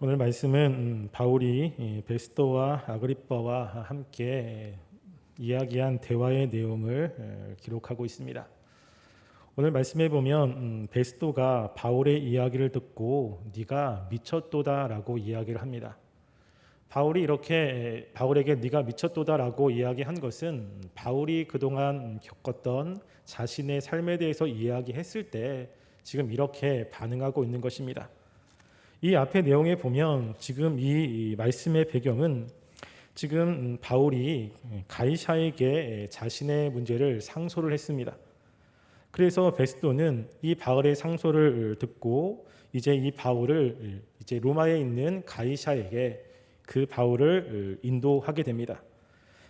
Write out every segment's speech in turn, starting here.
오늘 말씀은 바울이 베스도와 아그리빠와 함께 이야기한 대화의 내용을 기록하고 있습니다. 오늘 말씀에 보면 베스도가 바울의 이야기를 듣고 네가 미쳤도다라고 이야기를 합니다. 바울이 이렇게 바울에게 네가 미쳤도다라고 이야기한 것은 바울이 그동안 겪었던 자신의 삶에 대해서 이야기했을 때 지금 이렇게 반응하고 있는 것입니다. 이 앞의 내용에 보면 지금 이 말씀의 배경은 지금 바울이 가이사에게 자신의 문제를 상소를 했습니다. 그래서 베스도는 이 바울의 상소를 듣고 이제 이 바울을 이제 로마에 있는 가이사에게 그 바울을 인도하게 됩니다.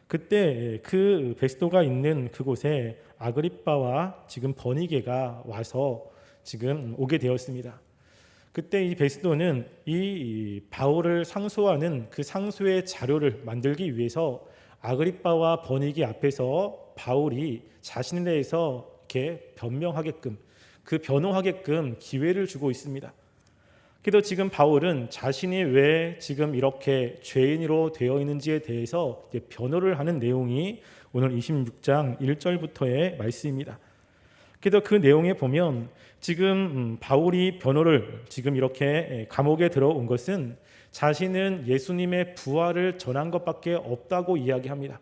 그때 그 베스도가 있는 그곳에 아그리빠와 지금 버니게가 와서 지금 오게 되었습니다. 그때 이 베스도는 이 바울을 상소하는 그 상소의 자료를 만들기 위해서 아그리빠와 버니게 앞에서 바울이 자신에 대해서 이렇게 변명하게끔 변호하게끔 기회를 주고 있습니다. 그래도 지금 바울은 자신이 왜 지금 이렇게 죄인으로 되어 있는지에 대해서 변호를 하는 내용이 오늘 26장 1절부터의 말씀입니다. 그래도 그 내용에 보면 지금 바울이 변호를 지금 이렇게 감옥에 들어온 것은 자신은 예수님의 부활을 전한 것밖에 없다고 이야기합니다.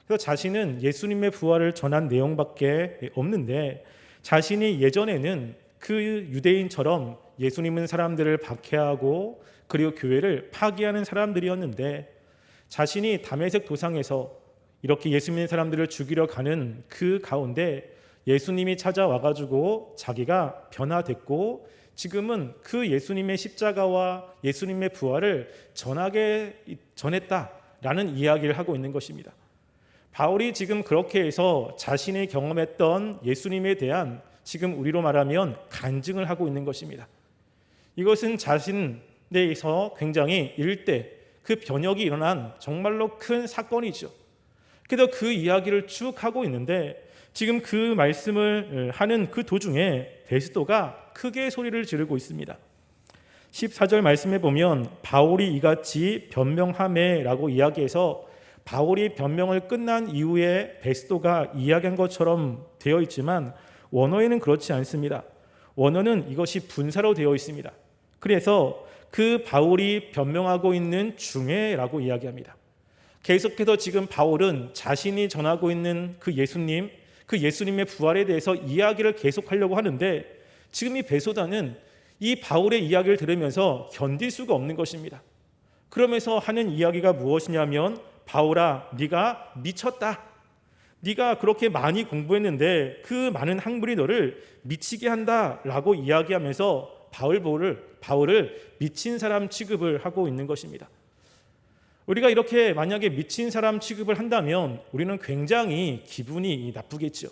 그래서 자신은 예수님의 부활을 전한 내용밖에 없는데 자신이 예전에는 그 유대인처럼 예수님은 사람들을 박해하고 그리고 교회를 파괴하는 사람들이었는데 자신이 다메섹 도상에서 이렇게 예수 믿는 사람들을 죽이려 가는 그 가운데 예수님이 찾아와가지고 자기가 변화됐고 지금은 그 예수님의 십자가와 예수님의 부활을 전했다라는 이야기를 하고 있는 것입니다. 바울이 지금 그렇게 해서 자신이 경험했던 예수님에 대한 지금 우리로 말하면 간증을 하고 있는 것입니다. 이것은 자신에서 굉장히 일대 그 변혁이 일어난 정말로 큰 사건이죠. 그래서 그 이야기를 쭉 하고 있는데 지금 그 말씀을 하는 그 도중에 베스도가 크게 소리를 지르고 있습니다. 14절 말씀에 보면 바울이 이같이 변명하매라고 이야기해서 바울이 변명을 끝난 이후에 베스도가 이야기한 것처럼 되어 있지만 원어에는 그렇지 않습니다. 원어는 이것이 분사로 되어 있습니다. 그래서 그 바울이 변명하고 있는 중에라고 이야기합니다. 계속해서 지금 바울은 자신이 전하고 있는 그 예수님의 부활에 대해서 이야기를 계속하려고 하는데 지금 이 베소다는 이 바울의 이야기를 들으면서 견딜 수가 없는 것입니다. 그러면서 하는 이야기가 무엇이냐면 바울아, 네가 미쳤다. 네가 그렇게 많이 공부했는데 그 많은 학문이 너를 미치게 한다라고 이야기하면서 바울을 미친 사람 취급을 하고 있는 것입니다. 우리가 이렇게 만약에 미친 사람 취급을 한다면 우리는 굉장히 기분이 나쁘겠죠.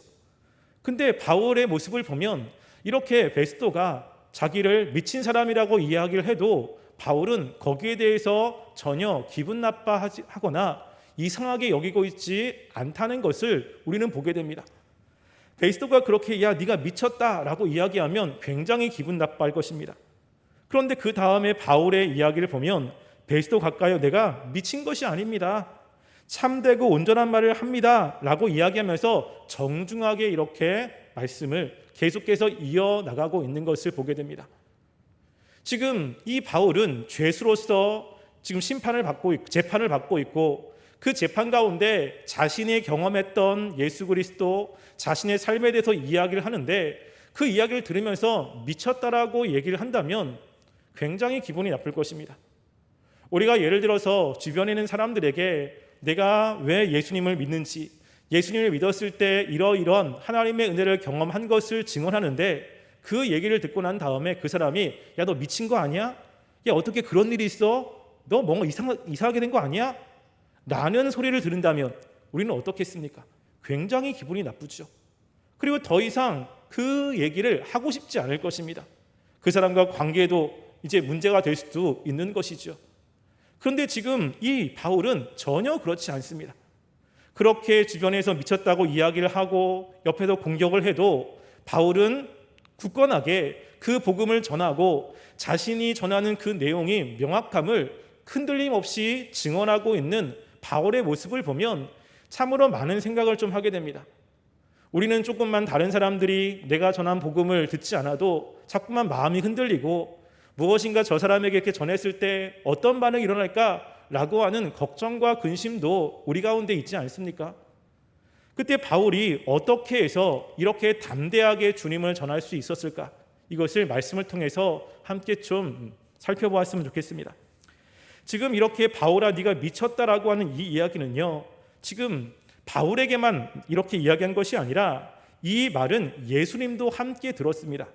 근데 바울의 모습을 보면 이렇게 베스도가 자기를 미친 사람이라고 이야기를 해도 바울은 거기에 대해서 전혀 기분 나빠하거나 이상하게 여기고 있지 않다는 것을 우리는 보게 됩니다. 베스도가 그렇게 야 네가 미쳤다라고 이야기하면 굉장히 기분 나빠할 것입니다. 그런데 그 다음에 바울의 이야기를 보면 베스도 가까이요 내가 미친 것이 아닙니다. 참되고 온전한 말을 합니다 라고 이야기하면서 정중하게 이렇게 말씀을 계속해서 이어나가고 있는 것을 보게 됩니다. 지금 이 바울은 죄수로서 지금 재판을 받고 있고 그 재판 가운데 자신이 경험했던 예수 그리스도 자신의 삶에 대해서 이야기를 하는데 그 이야기를 들으면서 미쳤다라고 얘기를 한다면 굉장히 기분이 나쁠 것입니다. 우리가 예를 들어서 주변에 있는 사람들에게 내가 왜 예수님을 믿는지, 예수님을 믿었을 때 이러이러한 하나님의 은혜를 경험한 것을 증언하는데 그 얘기를 듣고 난 다음에 그 사람이 야 너 미친 거 아니야? 야 어떻게 그런 일이 있어? 너 뭔가 이상하게 된 거 아니야? 라는 소리를 들은다면 우리는 어떻겠습니까? 굉장히 기분이 나쁘죠. 그리고 더 이상 그 얘기를 하고 싶지 않을 것입니다. 그 사람과 관계도 이제 문제가 될 수도 있는 것이죠. 그런데 지금 이 바울은 전혀 그렇지 않습니다. 그렇게 주변에서 미쳤다고 이야기를 하고 옆에서 공격을 해도 바울은 굳건하게 그 복음을 전하고 자신이 전하는 그 내용이 명확함을 흔들림 없이 증언하고 있는 바울의 모습을 보면 참으로 많은 생각을 좀 하게 됩니다. 우리는 조금만 다른 사람들이 내가 전한 복음을 듣지 않아도 자꾸만 마음이 흔들리고 무엇인가 저 사람에게 이렇게 전했을 때 어떤 반응이 일어날까라고 하는 걱정과 근심도 우리 가운데 있지 않습니까? 그때 바울이 어떻게 해서 이렇게 담대하게 주님을 전할 수 있었을까? 이것을 말씀을 통해서 함께 좀 살펴보았으면 좋겠습니다. 지금 이렇게 바울아 네가 미쳤다라고 하는 이 이야기는요, 지금 바울에게만 이렇게 이야기한 것이 아니라 이 말은 예수님도 함께 들었습니다.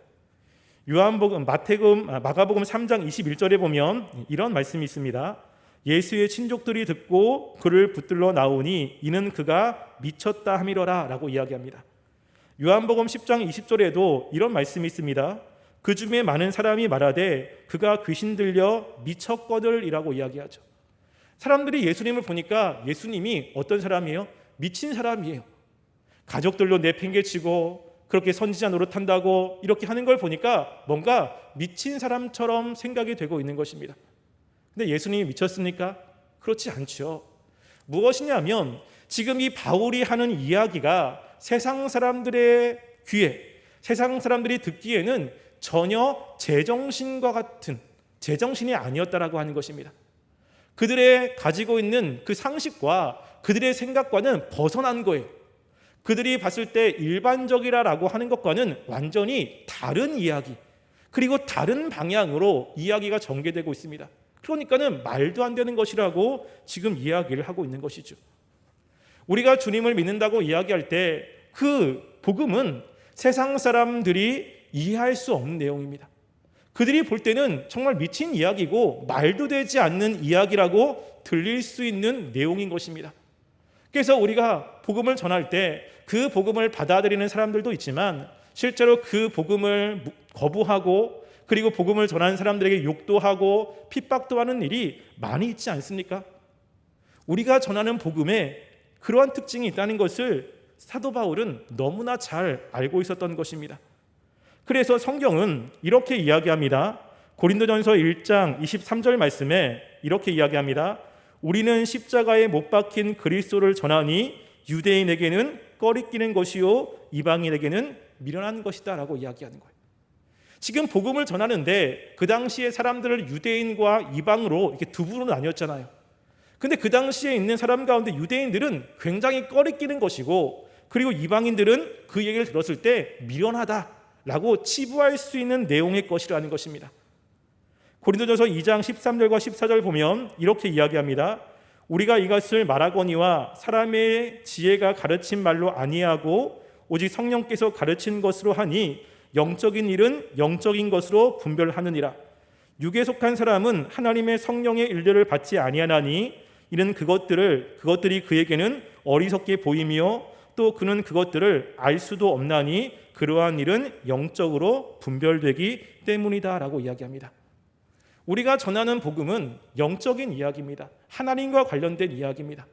마가복음 3장 21절에 보면 이런 말씀이 있습니다. 예수의 친족들이 듣고 그를 붙들러 나오니 이는 그가 미쳤다 함이러라 라고 이야기합니다. 요한복음 10장 20절에도 이런 말씀이 있습니다. 그 중에 많은 사람이 말하되 그가 귀신 들려 미쳤거들이라고 이야기하죠. 사람들이 예수님을 보니까 예수님이 어떤 사람이에요? 미친 사람이에요. 가족들로 내팽개치고 그렇게 선지자 노릇한다고 이렇게 하는 걸 보니까 뭔가 미친 사람처럼 생각이 되고 있는 것입니다. 근데 예수님이 미쳤습니까? 그렇지 않죠. 무엇이냐면 지금 이 바울이 하는 이야기가 세상 사람들의 귀에, 세상 사람들이 듣기에는 전혀 제정신과 같은 제정신이 아니었다라고 하는 것입니다. 그들의 가지고 있는 그 상식과 그들의 생각과는 벗어난 거예요. 그들이 봤을 때 일반적이라고 하는 것과는 완전히 다른 이야기, 그리고 다른 방향으로 이야기가 전개되고 있습니다. 그러니까는 말도 안 되는 것이라고 지금 이야기를 하고 있는 것이죠. 우리가 주님을 믿는다고 이야기할 때 그 복음은 세상 사람들이 이해할 수 없는 내용입니다. 그들이 볼 때는 정말 미친 이야기고 말도 되지 않는 이야기라고 들릴 수 있는 내용인 것입니다. 그래서 우리가 복음을 전할 때 그 복음을 받아들이는 사람들도 있지만 실제로 그 복음을 거부하고 그리고 복음을 전하는 사람들에게 욕도 하고 핍박도 하는 일이 많이 있지 않습니까? 우리가 전하는 복음에 그러한 특징이 있다는 것을 사도 바울은 너무나 잘 알고 있었던 것입니다. 그래서 성경은 이렇게 이야기합니다. 고린도전서 1장 23절 말씀에 이렇게 이야기합니다. 우리는 십자가에 못 박힌 그리스도를 전하니 유대인에게는 꺼리끼는 것이요 이방인에게는 미련한 것이다 라고 이야기하는 거예요. 지금 복음을 전하는데 그 당시에 사람들을 유대인과 이방으로 이렇게 두 부로 나뉘었잖아요. 근데 그 당시에 있는 사람 가운데 유대인들은 굉장히 꺼리끼는 것이고 그리고 이방인들은 그 얘기를 들었을 때 미련하다라고 치부할 수 있는 내용의 것이라는 것입니다. 고린도전서 2장 13절과 14절 보면 이렇게 이야기합니다. 우리가 이것을 말하거니와 사람의 지혜가 가르친 말로 아니하고 오직 성령께서 가르친 것으로 하니 영적인 일은 영적인 것으로 분별하느니라. 육에 속한 사람은 하나님의 성령의 일들을 받지 아니하나니 이는 그것들이 그에게는 어리석게 보이며 또 그는 그것들을 알 수도 없나니 그러한 일은 영적으로 분별되기 때문이다 라고 이야기합니다. 우리가 전하는 복음은 영적인 이야기입니다. 하나님과 관련된 이야기입니다.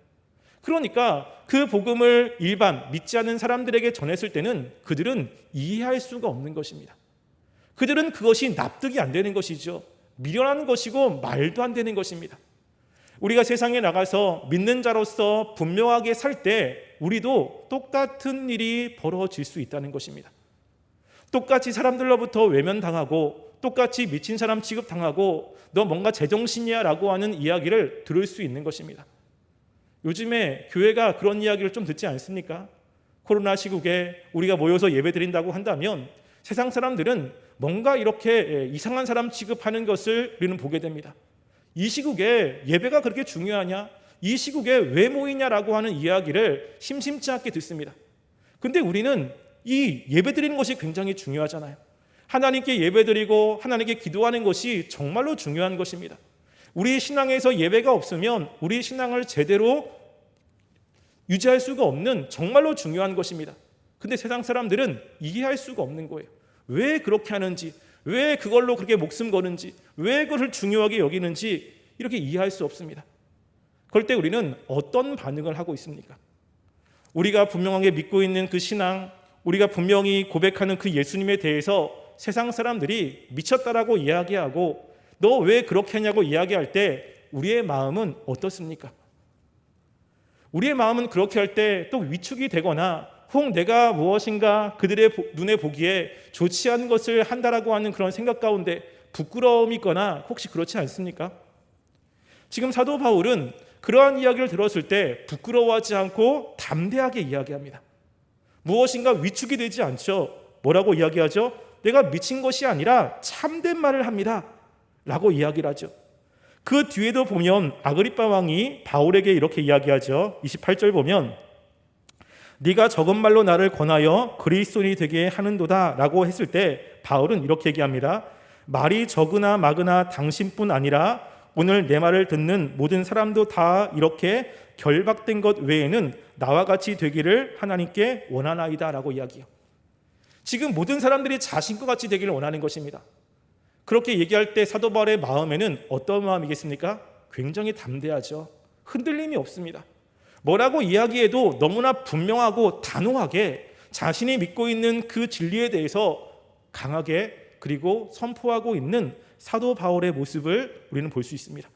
그러니까 그 복음을 일반 믿지 않는 사람들에게 전했을 때는 그들은 이해할 수가 없는 것입니다. 그들은 그것이 납득이 안 되는 것이죠. 미련한 것이고 말도 안 되는 것입니다. 우리가 세상에 나가서 믿는 자로서 분명하게 살 때 우리도 똑같은 일이 벌어질 수 있다는 것입니다. 똑같이 사람들로부터 외면당하고 똑같이 미친 사람 취급당하고 너 뭔가 제정신이야 라고 하는 이야기를 들을 수 있는 것입니다. 요즘에 교회가 그런 이야기를 좀 듣지 않습니까? 코로나 시국에 우리가 모여서 예배 드린다고 한다면 세상 사람들은 뭔가 이렇게 이상한 사람 취급하는 것을 우리는 보게 됩니다. 이 시국에 예배가 그렇게 중요하냐? 이 시국에 왜 모이냐라고 하는 이야기를 심심치 않게 듣습니다. 근데 우리는 이 예배 드리는 것이 굉장히 중요하잖아요. 하나님께 예배드리고 하나님께 기도하는 것이 정말로 중요한 것입니다. 우리 신앙에서 예배가 없으면 우리 신앙을 제대로 유지할 수가 없는 정말로 중요한 것입니다. 근데 세상 사람들은 이해할 수가 없는 거예요. 왜 그렇게 하는지, 왜 그걸로 그렇게 목숨 거는지, 왜 그것을 중요하게 여기는지 이렇게 이해할 수 없습니다. 그럴 때 우리는 어떤 반응을 하고 있습니까? 우리가 분명하게 믿고 있는 그 신앙, 우리가 분명히 고백하는 그 예수님에 대해서 세상 사람들이 미쳤다라고 이야기하고 너 왜 그렇게 하냐고 이야기할 때 우리의 마음은 어떻습니까? 우리의 마음은 그렇게 할 때 또 위축이 되거나 혹 내가 무엇인가 그들의 눈에 보기에 좋지 않은 것을 한다라고 하는 그런 생각 가운데 부끄러움이 있거나 혹시 그렇지 않습니까? 지금 사도 바울은 그러한 이야기를 들었을 때 부끄러워하지 않고 담대하게 이야기합니다. 무엇인가 위축이 되지 않죠. 뭐라고 이야기하죠? 내가 미친 것이 아니라 참된 말을 합니다 라고 이야기를 하죠. 그 뒤에도 보면 아그리빠 왕이 바울에게 이렇게 이야기하죠. 28절 보면 네가 적은 말로 나를 권하여 그리스도인이 되게 하는도다 라고 했을 때 바울은 이렇게 얘기합니다. 말이 적으나 막으나 당신뿐 아니라 오늘 내 말을 듣는 모든 사람도 다 이렇게 결박된 것 외에는 나와 같이 되기를 하나님께 원하나이다 라고 이야기해요. 지금 모든 사람들이 자신과 같이 되기를 원하는 것입니다. 그렇게 얘기할 때 사도 바울의 마음에는 어떤 마음이겠습니까? 굉장히 담대하죠. 흔들림이 없습니다. 뭐라고 이야기해도 너무나 분명하고 단호하게 자신이 믿고 있는 그 진리에 대해서 강하게 그리고 선포하고 있는 사도 바울의 모습을 우리는 볼 수 있습니다.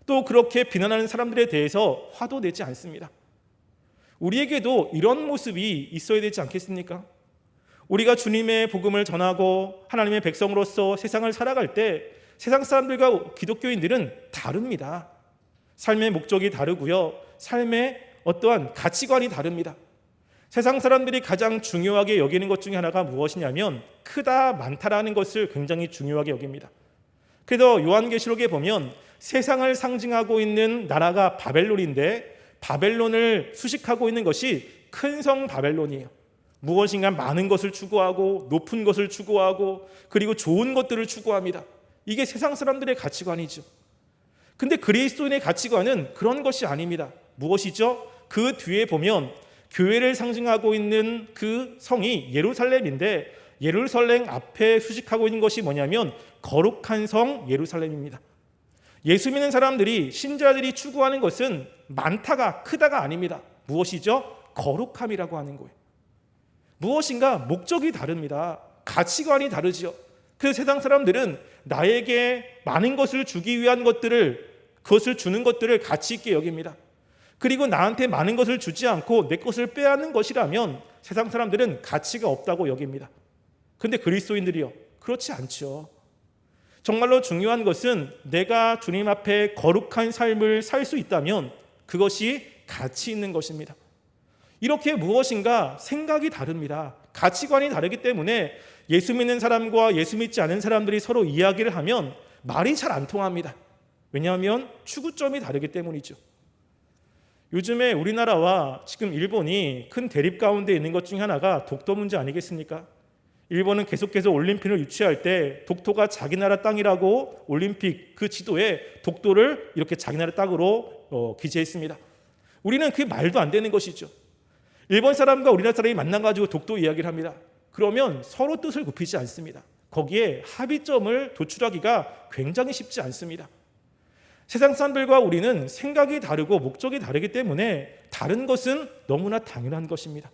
또 그렇게 비난하는 사람들에 대해서 화도 내지 않습니다. 우리에게도 이런 모습이 있어야 되지 않겠습니까? 우리가 주님의 복음을 전하고 하나님의 백성으로서 세상을 살아갈 때 세상 사람들과 기독교인들은 다릅니다. 삶의 목적이 다르고요. 삶의 어떠한 가치관이 다릅니다. 세상 사람들이 가장 중요하게 여기는 것 중에 하나가 무엇이냐면 크다 많다라는 것을 굉장히 중요하게 여깁니다. 그래서 요한계시록에 보면 세상을 상징하고 있는 나라가 바벨론인데 바벨론을 수식하고 있는 것이 큰 성 바벨론이에요. 무엇인가 많은 것을 추구하고 높은 것을 추구하고 그리고 좋은 것들을 추구합니다. 이게 세상 사람들의 가치관이죠. 근데 그리스도인의 가치관은 그런 것이 아닙니다. 무엇이죠? 그 뒤에 보면 교회를 상징하고 있는 그 성이 예루살렘인데 예루살렘 앞에 수식하고 있는 것이 뭐냐면 거룩한 성 예루살렘입니다. 예수 믿는 사람들이 신자들이 추구하는 것은 많다가 크다가 아닙니다. 무엇이죠? 거룩함이라고 하는 거예요. 무엇인가 목적이 다릅니다. 가치관이 다르지요. 그 세상 사람들은 나에게 많은 것을 주기 위한 그것을 주는 것들을 가치 있게 여깁니다. 그리고 나한테 많은 것을 주지 않고 내 것을 빼앗는 것이라면 세상 사람들은 가치가 없다고 여깁니다. 그런데 그리스도인들이요, 그렇지 않죠. 정말로 중요한 것은 내가 주님 앞에 거룩한 삶을 살 수 있다면 그것이 가치 있는 것입니다. 이렇게 무엇인가 생각이 다릅니다. 가치관이 다르기 때문에 예수 믿는 사람과 예수 믿지 않은 사람들이 서로 이야기를 하면 말이 잘 안 통합니다. 왜냐하면 추구점이 다르기 때문이죠. 요즘에 우리나라와 지금 일본이 큰 대립 가운데 있는 것 중에 하나가 독도 문제 아니겠습니까? 일본은 계속해서 올림픽을 유치할 때 독도가 자기 나라 땅이라고 올림픽 그 지도에 독도를 이렇게 자기 나라 땅으로 기재했습니다. 우리는 그게 말도 안 되는 것이죠. 일본 사람과 우리나라 사람이 만나가지고 독도 이야기를 합니다. 그러면 서로 뜻을 굽히지 않습니다. 거기에 합의점을 도출하기가 굉장히 쉽지 않습니다. 세상 사람들과 우리는 생각이 다르고 목적이 다르기 때문에 다른 것은 너무나 당연한 것입니다.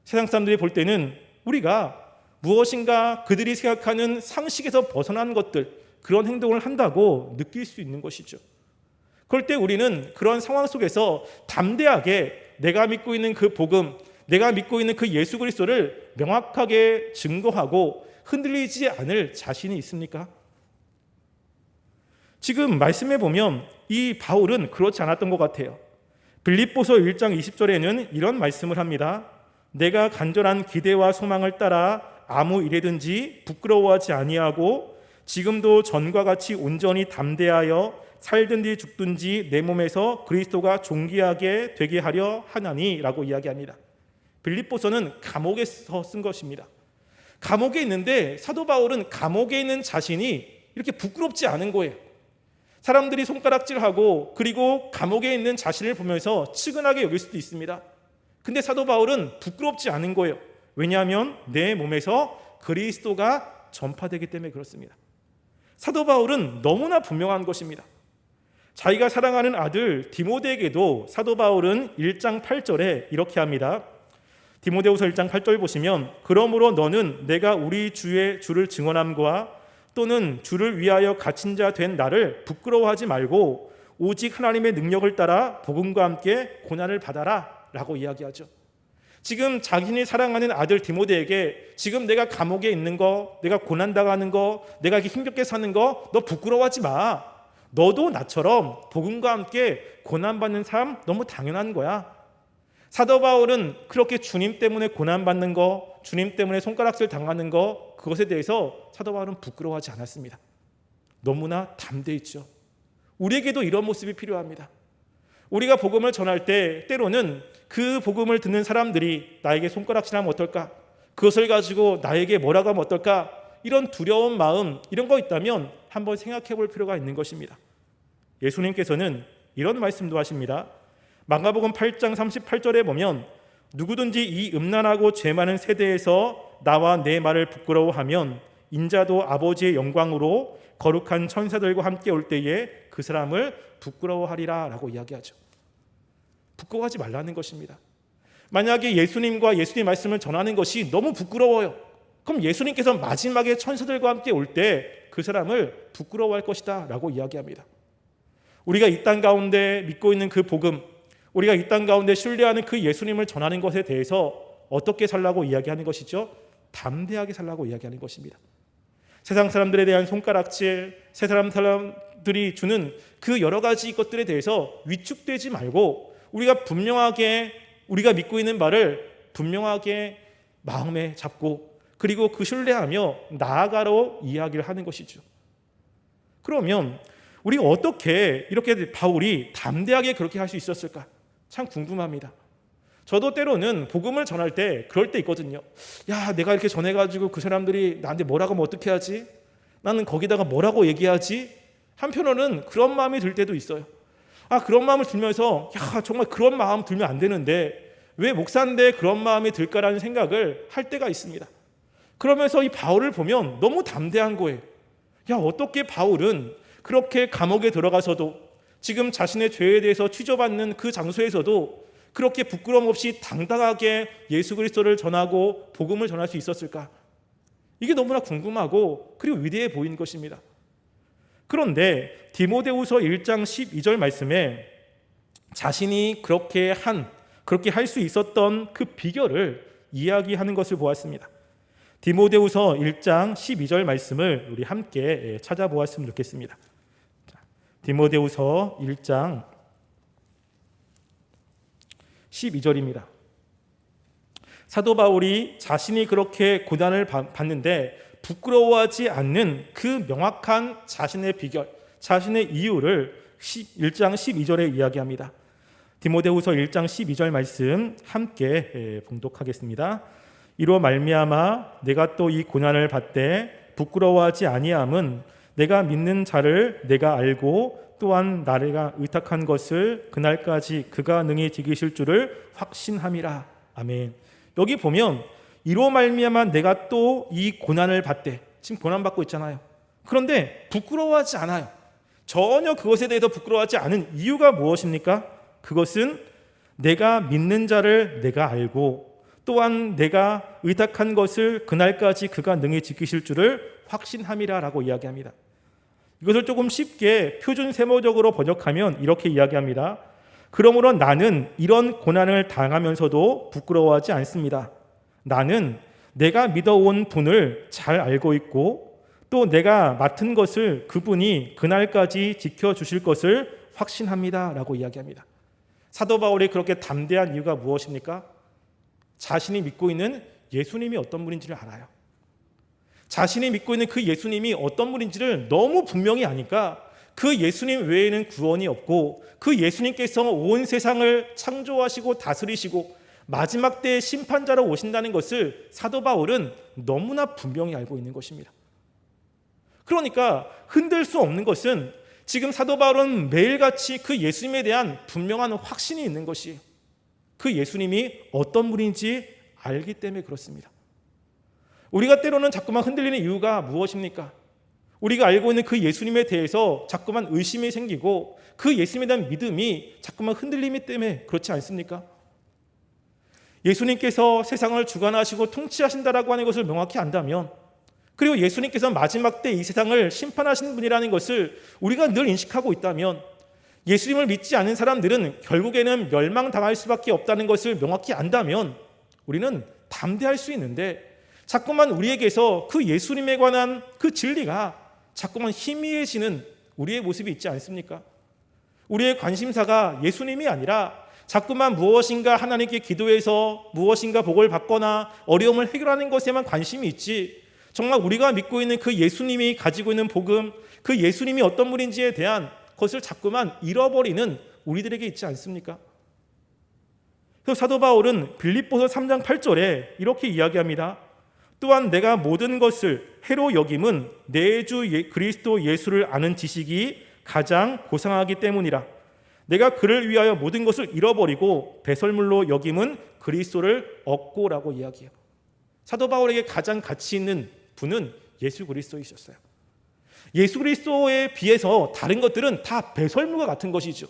세상 사람들이 볼 때는 우리가 무엇인가 그들이 생각하는 상식에서 벗어난 것들, 그런 행동을 한다고 느낄 수 있는 것이죠. 그럴 때 우리는 그런 상황 속에서 담대하게 내가 믿고 있는 그 복음, 내가 믿고 있는 그 예수 그리스도를 명확하게 증거하고 흔들리지 않을 자신이 있습니까? 지금 말씀해 보면 이 바울은 그렇지 않았던 것 같아요. 빌립보서 1장 20절에는 이런 말씀을 합니다. 내가 간절한 기대와 소망을 따라 아무 일에든지 부끄러워하지 아니하고 지금도 전과 같이 온전히 담대하여 살든지 죽든지 내 몸에서 그리스도가 존귀하게 되게 하려 하나니라고 이야기합니다. 빌립보서는 감옥에서 쓴 것입니다. 감옥에 있는데 사도 바울은 감옥에 있는 자신이 이렇게 부끄럽지 않은 거예요. 사람들이 손가락질하고 그리고 감옥에 있는 자신을 보면서 측은하게 여길 수도 있습니다. 근데 사도 바울은 부끄럽지 않은 거예요. 왜냐하면 내 몸에서 그리스도가 전파되기 때문에 그렇습니다. 사도 바울은 너무나 분명한 것입니다. 자기가 사랑하는 아들 디모데에게도 사도 바울은 1장 8절에 이렇게 합니다. 디모데후서 1장 8절 보시면 그러므로 너는 내가 우리 주의 주를 증언함과 또는 주를 위하여 갇힌 자 된 나를 부끄러워하지 말고 오직 하나님의 능력을 따라 복음과 함께 고난을 받아라 라고 이야기하죠. 지금 자신이 사랑하는 아들 디모데에게 지금 내가 감옥에 있는 거, 내가 고난당하는 거, 내가 이렇게 힘겹게 사는 거 너 부끄러워하지 마. 너도 나처럼 복음과 함께 고난받는 삶 너무 당연한 거야. 사도 바울은 그렇게 주님 때문에 고난받는 거, 주님 때문에 손가락질 당하는 거, 그것에 대해서 사도 바울은 부끄러워하지 않았습니다. 너무나 담대했죠. 우리에게도 이런 모습이 필요합니다. 우리가 복음을 전할 때 때로는 그 복음을 듣는 사람들이 나에게 손가락질하면 어떨까? 그것을 가지고 나에게 뭐라고 하면 어떨까? 이런 두려운 마음, 이런 거 있다면 한번 생각해 볼 필요가 있는 것입니다. 예수님께서는 이런 말씀도 하십니다. 마가복음 8장 38절에 보면 누구든지 이 음란하고 죄 많은 세대에서 나와 내 말을 부끄러워하면 인자도 아버지의 영광으로 거룩한 천사들과 함께 올 때에 그 사람을 부끄러워하리라 라고 이야기하죠. 부끄러워하지 말라는 것입니다. 만약에 예수님과 예수님 말씀을 전하는 것이 너무 부끄러워요. 그럼 예수님께서 마지막에 천사들과 함께 올 때 그 사람을 부끄러워할 것이다 라고 이야기합니다. 우리가 이 땅 가운데 믿고 있는 그 복음, 우리가 이 땅 가운데 신뢰하는 그 예수님을 전하는 것에 대해서 어떻게 살라고 이야기하는 것이죠? 담대하게 살라고 이야기하는 것입니다. 세상 사람들에 대한 손가락질, 세상 사람들이 주는 그 여러 가지 것들에 대해서 위축되지 말고 우리가 분명하게 우리가 믿고 있는 바를 분명하게 마음에 잡고 그리고 그 신뢰하며 나아가러 이야기를 하는 것이죠. 그러면 우리가 어떻게 이렇게 바울이 담대하게 그렇게 할 수 있었을까? 참 궁금합니다. 저도 때로는 복음을 전할 때 그럴 때 있거든요. 야, 내가 이렇게 전해가지고 그 사람들이 나한테 뭐라고 하면 어떻게 하지? 나는 거기다가 뭐라고 얘기하지? 한편으로는 그런 마음이 들 때도 있어요. 그런 마음을 들면서 야, 정말 그런 마음 들면 안 되는데 왜 목사인데 그런 마음이 들까라는 생각을 할 때가 있습니다. 그러면서 이 바울을 보면 너무 담대한 거예요. 야, 어떻게 바울은 그렇게 감옥에 들어가서도 지금 자신의 죄에 대해서 취조받는 그 장소에서도 그렇게 부끄러움 없이 당당하게 예수 그리스도를 전하고 복음을 전할 수 있었을까? 이게 너무나 궁금하고 그리고 위대해 보이는 것입니다. 그런데 디모데후서 1장 12절 말씀에 자신이 그렇게 할 수 있었던 그 비결을 이야기하는 것을 보았습니다. 디모데후서 1장 12절 말씀을 우리 함께 찾아보았으면 좋겠습니다. 디모데후서 1장 12절입니다. 사도 바울이 자신이 그렇게 고난을 받는데 부끄러워하지 않는 그 명확한 자신의 비결, 자신의 이유를 1장 12절에 이야기합니다. 디모데후서 1장 12절 말씀 함께 봉독하겠습니다. 이로 말미암아 내가 또 이 고난을 받되 부끄러워하지 아니함은 내가 믿는 자를 내가 알고 또한 나를 의탁한 것을 그날까지 그가 능히 지키실 줄을 확신함이라. 아멘. 여기 보면 이로 말미암아 내가 또 이 고난을 받되, 지금 고난받고 있잖아요. 그런데 부끄러워하지 않아요. 전혀 그것에 대해서 부끄러워하지 않은 이유가 무엇입니까? 그것은 내가 믿는 자를 내가 알고 또한 내가 의탁한 것을 그날까지 그가 능히 지키실 줄을 확신함이라 라고 이야기합니다. 이것을 조금 쉽게 표준 세모적으로 번역하면 이렇게 이야기합니다. 그러므로 나는 이런 고난을 당하면서도 부끄러워하지 않습니다. 나는 내가 믿어온 분을 잘 알고 있고 또 내가 맡은 것을 그분이 그날까지 지켜주실 것을 확신합니다 라고 이야기합니다. 사도 바울이 그렇게 담대한 이유가 무엇입니까? 자신이 믿고 있는 예수님이 어떤 분인지를 알아요. 자신이 믿고 있는 그 예수님이 어떤 분인지를 너무 분명히 아니까 그 예수님 외에는 구원이 없고 그 예수님께서 온 세상을 창조하시고 다스리시고 마지막 때의 심판자로 오신다는 것을 사도 바울은 너무나 분명히 알고 있는 것입니다. 그러니까 흔들 수 없는 것은 지금 사도 바울은 매일같이 그 예수님에 대한 분명한 확신이 있는 것이에요. 그 예수님이 어떤 분인지 알기 때문에 그렇습니다. 우리가 때로는 자꾸만 흔들리는 이유가 무엇입니까? 우리가 알고 있는 그 예수님에 대해서 자꾸만 의심이 생기고 그 예수님에 대한 믿음이 자꾸만 흔들림이 때문에 그렇지 않습니까? 예수님께서 세상을 주관하시고 통치하신다라고 하는 것을 명확히 안다면, 그리고 예수님께서 마지막 때 이 세상을 심판하시는 분이라는 것을 우리가 늘 인식하고 있다면, 예수님을 믿지 않는 사람들은 결국에는 멸망당할 수밖에 없다는 것을 명확히 안다면 우리는 담대할 수 있는데, 자꾸만 우리에게서 그 예수님에 관한 그 진리가 자꾸만 희미해지는 우리의 모습이 있지 않습니까? 우리의 관심사가 예수님이 아니라 자꾸만 무엇인가 하나님께 기도해서 무엇인가 복을 받거나 어려움을 해결하는 것에만 관심이 있지, 정말 우리가 믿고 있는 그 예수님이 가지고 있는 복음, 그 예수님이 어떤 분인지에 대한 것을 자꾸만 잃어버리는 우리들에게 있지 않습니까? 그래서 사도 바울은 빌립보서 3장 8절에 이렇게 이야기합니다. 또한 내가 모든 것을 해로 여김은 내 주 그리스도 예수를 아는 지식이 가장 고상하기 때문이라. 내가 그를 위하여 모든 것을 잃어버리고 배설물로 여김은 그리스도를 얻고라고 이야기해요. 사도 바울에게 가장 가치 있는 분은 예수 그리스도이셨어요. 예수 그리스도에 비해서 다른 것들은 다 배설물과 같은 것이죠.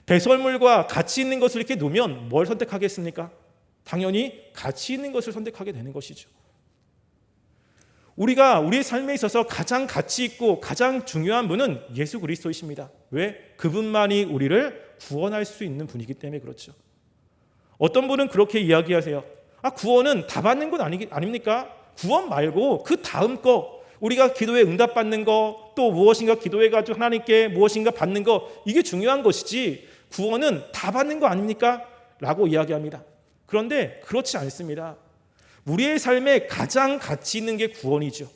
배설물과 가치 있는 것을 이렇게 놓으면 뭘 선택하겠습니까? 당연히 가치 있는 것을 선택하게 되는 것이죠. 우리가 우리의 삶에 있어서 가장 가치 있고 가장 중요한 분은 예수 그리스도이십니다. 왜? 그분만이 우리를 구원할 수 있는 분이기 때문에 그렇죠. 어떤 분은 그렇게 이야기하세요. 구원은 다 받는 건 아닙니까? 구원 말고 그 다음 거, 우리가 기도에 응답받는 거, 또 무엇인가 기도해가지고 하나님께 무엇인가 받는 거, 이게 중요한 것이지 구원은 다 받는 거 아닙니까? 라고 이야기합니다. 그런데 그렇지 않습니다. 우리의 삶에 가장 가치 있는 게 구원이죠.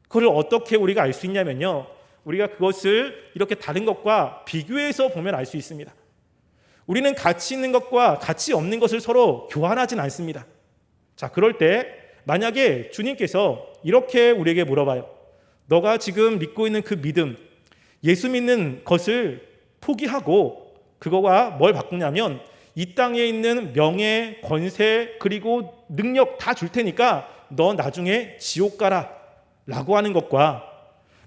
그걸 어떻게 우리가 알 수 있냐면요, 우리가 그것을 이렇게 다른 것과 비교해서 보면 알 수 있습니다. 우리는 가치 있는 것과 가치 없는 것을 서로 교환하진 않습니다. 자, 그럴 때 만약에 주님께서 이렇게 우리에게 물어봐요. 너가 지금 믿고 있는 그 믿음, 예수 믿는 것을 포기하고 그거가 뭘 바꾸냐면 이 땅에 있는 명예, 권세, 그리고 능력 다 줄 테니까 너 나중에 지옥 가라 라고 하는 것과,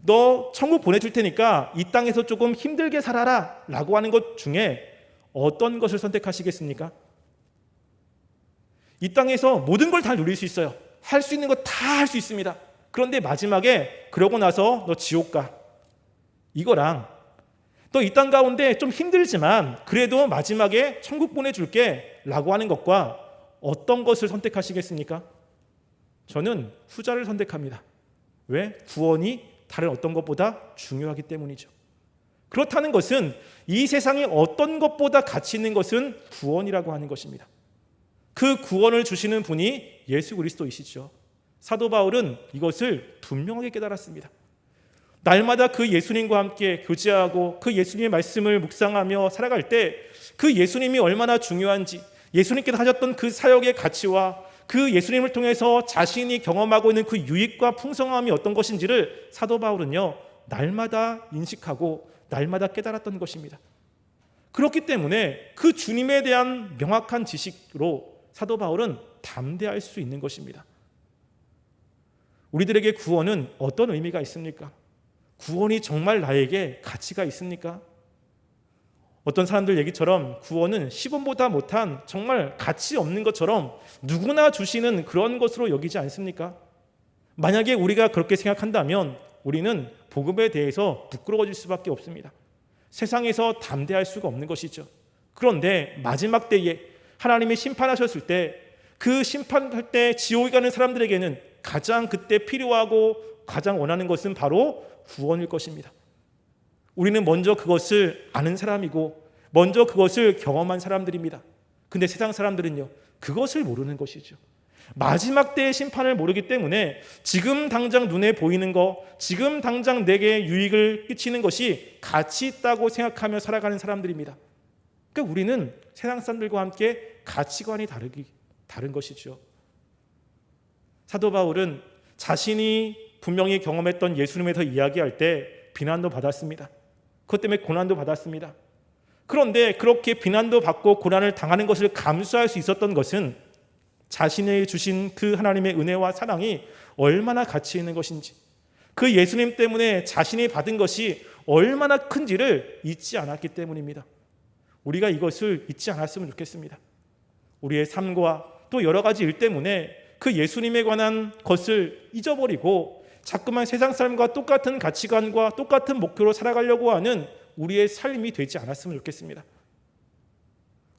너 천국 보내줄 테니까 이 땅에서 조금 힘들게 살아라 라고 하는 것 중에 어떤 것을 선택하시겠습니까? 이 땅에서 모든 걸 다 누릴 수 있어요. 할 수 있는 거 다 할 수 있습니다. 그런데 마지막에 그러고 나서 너 지옥 가, 이거랑 너 이 땅 가운데 좀 힘들지만 그래도 마지막에 천국 보내줄게 라고 하는 것과 어떤 것을 선택하시겠습니까? 저는 후자를 선택합니다. 왜? 구원이 다른 어떤 것보다 중요하기 때문이죠. 그렇다는 것은 이 세상에 어떤 것보다 가치 있는 것은 구원이라고 하는 것입니다. 그 구원을 주시는 분이 예수 그리스도이시죠. 사도 바울은 이것을 분명하게 깨달았습니다. 날마다 그 예수님과 함께 교제하고 그 예수님의 말씀을 묵상하며 살아갈 때 그 예수님이 얼마나 중요한지, 예수님께서 하셨던 그 사역의 가치와 그 예수님을 통해서 자신이 경험하고 있는 그 유익과 풍성함이 어떤 것인지를 사도 바울은요, 날마다 인식하고 날마다 깨달았던 것입니다. 그렇기 때문에 그 주님에 대한 명확한 지식으로 사도 바울은 담대할 수 있는 것입니다. 우리들에게 구원은 어떤 의미가 있습니까? 구원이 정말 나에게 가치가 있습니까? 어떤 사람들 얘기처럼 구원은 10원보다 못한 정말 가치 없는 것처럼 누구나 주시는 그런 것으로 여기지 않습니까? 만약에 우리가 그렇게 생각한다면 우리는 복음에 대해서 부끄러워질 수밖에 없습니다. 세상에서 담대할 수가 없는 것이죠. 그런데 마지막 때에 하나님이 심판하셨을 때, 그 심판할 때 지옥에 가는 사람들에게는 가장 그때 필요하고 가장 원하는 것은 바로 구원일 것입니다. 우리는 먼저 그것을 아는 사람이고 먼저 그것을 경험한 사람들입니다. 근데 세상 사람들은요, 그것을 모르는 것이죠. 마지막 때의 심판을 모르기 때문에 지금 당장 눈에 보이는 거, 지금 당장 내게 유익을 끼치는 것이 가치 있다고 생각하며 살아가는 사람들입니다. 그러니까 우리는 세상 사람들과 함께 가치관이 다른 것이죠. 사도 바울은 자신이 분명히 경험했던 예수님에 대해서 이야기할 때 비난도 받았습니다. 그것 때문에 고난도 받았습니다. 그런데 그렇게 비난도 받고 고난을 당하는 것을 감수할 수 있었던 것은 자신의 주신 그 하나님의 은혜와 사랑이 얼마나 가치 있는 것인지, 그 예수님 때문에 자신이 받은 것이 얼마나 큰지를 잊지 않았기 때문입니다. 우리가 이것을 잊지 않았으면 좋겠습니다. 우리의 삶과 또 여러 가지 일 때문에 그 예수님에 관한 것을 잊어버리고 자꾸만 세상 삶과 똑같은 가치관과 똑같은 목표로 살아가려고 하는 우리의 삶이 되지 않았으면 좋겠습니다.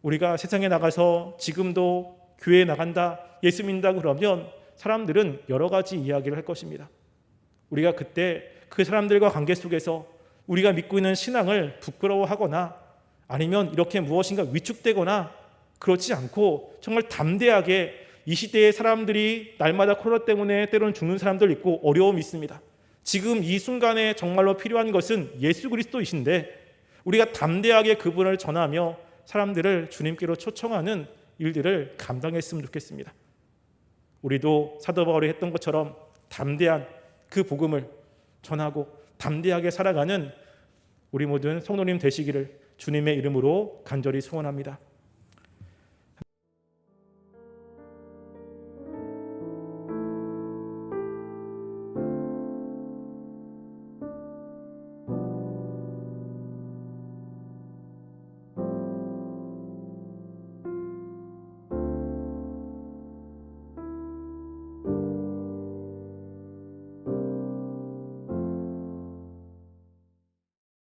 우리가 세상에 나가서 지금도 교회에 나간다, 예수 믿는다 그러면 사람들은 여러 가지 이야기를 할 것입니다. 우리가 그때 그 사람들과 관계 속에서 우리가 믿고 있는 신앙을 부끄러워하거나 아니면 이렇게 무엇인가 위축되거나 그렇지 않고 정말 담대하게 이 시대의 사람들이 날마다 코로나 때문에 때로는 죽는 사람들 있고 어려움이 있습니다. 지금 이 순간에 정말로 필요한 것은 예수 그리스도이신데 우리가 담대하게 그분을 전하며 사람들을 주님께로 초청하는 일들을 감당했으면 좋겠습니다. 우리도 사도 바울이 했던 것처럼 담대한 그 복음을 전하고 담대하게 살아가는 우리 모든 성도님 되시기를 주님의 이름으로 간절히 소원합니다.